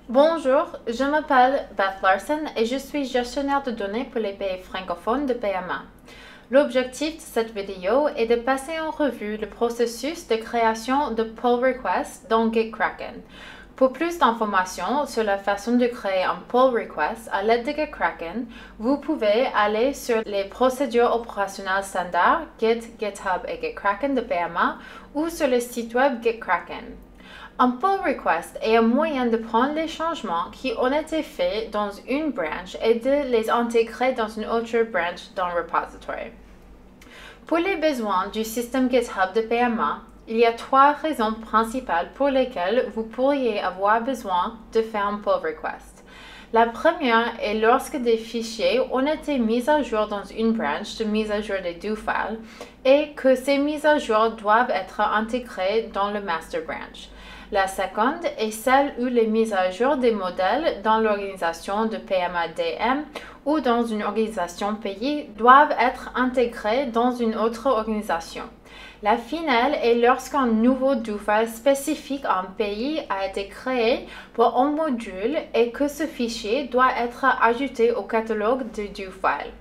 Bonjour, je m'appelle Beth Larson et je suis gestionnaire de données pour les pays francophones de PMA. L'objectif de cette vidéo est de passer en revue le processus de création de pull request dans GitKraken. Pour plus d'informations sur la façon de créer un pull request à l'aide de GitKraken, vous pouvez aller sur les procédures opérationnelles standards Git, GitHub et GitKraken de PMA ou sur le site web GitKraken. Un pull request est un moyen de prendre les changements qui ont été faits dans une branch et de les intégrer dans une autre branch dans le repository. Pour les besoins du système GitHub de PMA, il y a trois raisons principales pour lesquelles vous pourriez avoir besoin de faire un pull request. La première est lorsque des fichiers ont été mis à jour dans une branch de mise à jour des do files et que ces mises à jour doivent être intégrées dans le master branch. La seconde est celle où les mises à jour des modèles dans l'organisation de PMA-DM ou dans une organisation pays doivent être intégrées dans une autre organisation. La finale est lorsqu'un nouveau do-file spécifique à un pays a été créé pour un module et que ce fichier doit être ajouté au catalogue de do-file.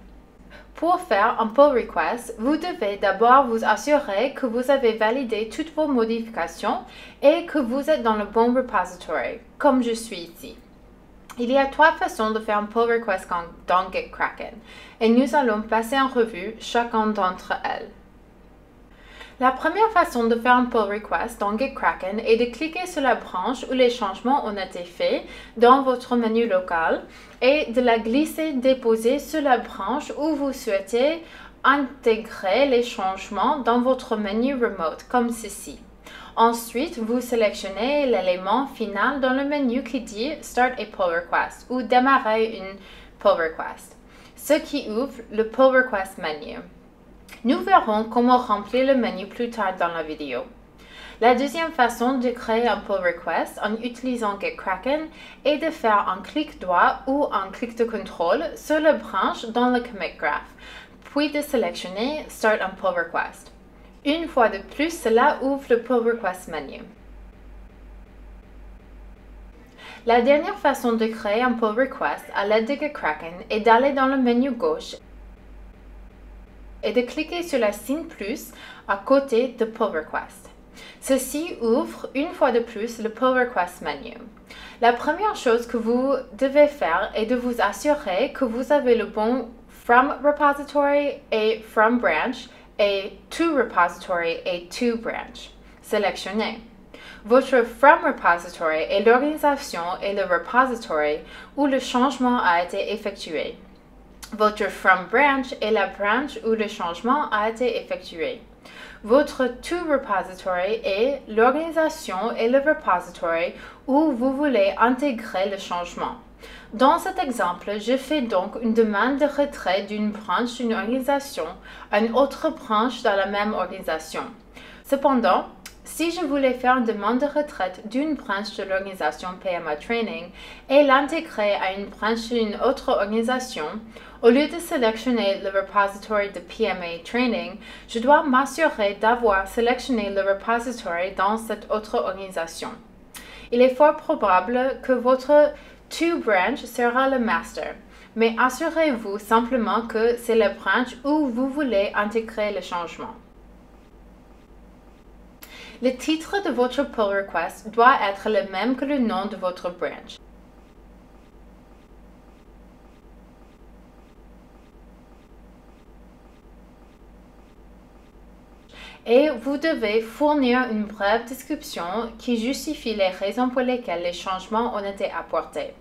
Pour faire un pull request, vous devez d'abord vous assurer que vous avez validé toutes vos modifications et que vous êtes dans le bon repository, comme je suis ici. Il y a trois façons de faire un pull request dans GitKraken et nous allons passer en revue chacune d'entre elles. La première façon de faire un pull request dans GitKraken est de cliquer sur la branche où les changements ont été faits dans votre menu local et de la glisser-déposer sur la branche où vous souhaitez intégrer les changements dans votre menu remote, comme ceci. Ensuite, vous sélectionnez l'élément final dans le menu qui dit Start a pull request ou Démarrer une pull request, ce qui ouvre le pull request menu. Nous verrons comment remplir le menu plus tard dans la vidéo. La deuxième façon de créer un pull request en utilisant GitKraken est de faire un clic droit ou un clic de contrôle sur la branche dans le commit graph, puis de sélectionner Start a pull request. Une fois de plus, cela ouvre le pull request menu. La dernière façon de créer un pull request à l'aide de GitKraken est d'aller dans le menu gauche et de cliquer sur la signe plus à côté de Pull Request. Ceci ouvre une fois de plus le Pull Request menu. La première chose que vous devez faire est de vous assurer que vous avez le bon From Repository et From Branch et To Repository et To Branch sélectionné. Votre From Repository est l'organisation et le repository où le changement a été effectué. Votre From Branch est la branch où le changement a été effectué. Votre To Repository est l'organisation et le repository où vous voulez intégrer le changement. Dans cet exemple, je fais donc une demande de retrait d'une branche d'une organisation à une autre branche dans la même organisation. Cependant, si je voulais faire une demande de retraite d'une branche de l'organisation PMA Training et l'intégrer à une branche d'une autre organisation, au lieu de sélectionner le repository de PMA Training, je dois m'assurer d'avoir sélectionné le repository dans cette autre organisation. Il est fort probable que votre To branch sera le master, mais assurez-vous simplement que c'est la branche où vous voulez intégrer le changement. Le titre de votre pull request doit être le même que le nom de votre branch. Et vous devez fournir une brève description qui justifie les raisons pour lesquelles les changements ont été apportés.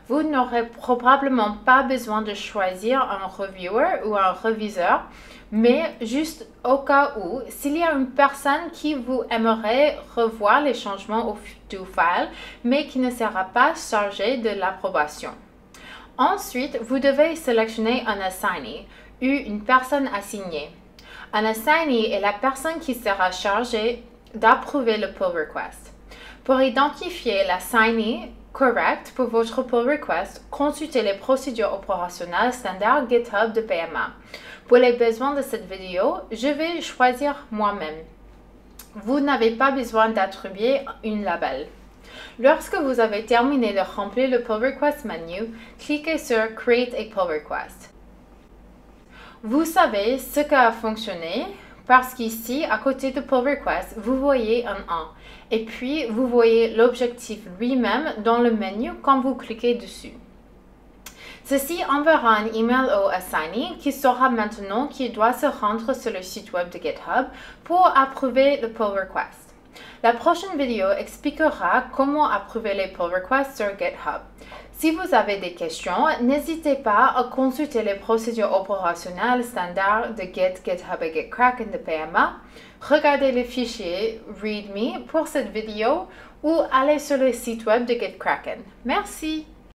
Vous n'aurez probablement pas besoin de choisir un reviewer ou un reviseur, mais juste au cas où, s'il y a une personne qui vous aimerait revoir les changements au do file, mais qui ne sera pas chargée de l'approbation. Ensuite, vous devez sélectionner un assignee ou une personne assignée. Un assignee est la personne qui sera chargée d'approuver le pull request. Pour identifier l'assignee correct pour votre pull request, consultez les procédures opérationnelles standard GitHub de PMA. Pour les besoins de cette vidéo, je vais choisir moi-même. Vous n'avez pas besoin d'attribuer une label. Lorsque vous avez terminé de remplir le pull request menu, cliquez sur Create a pull request. Vous savez ce qui a fonctionné parce qu'ici, à côté de pull request, vous voyez un 1. Et puis, vous voyez l'objectif lui-même dans le menu quand vous cliquez dessus. Ceci enverra un email au assignee qui saura maintenant qu'il doit se rendre sur le site web de GitHub pour approuver le pull request. La prochaine vidéo expliquera comment approuver les pull requests sur GitHub. Si vous avez des questions, n'hésitez pas à consulter les procédures opérationnelles standards de Git, GitHub et GitKraken de PMA. Regardez le fichier README pour cette vidéo ou allez sur le site web de GitKraken. Merci!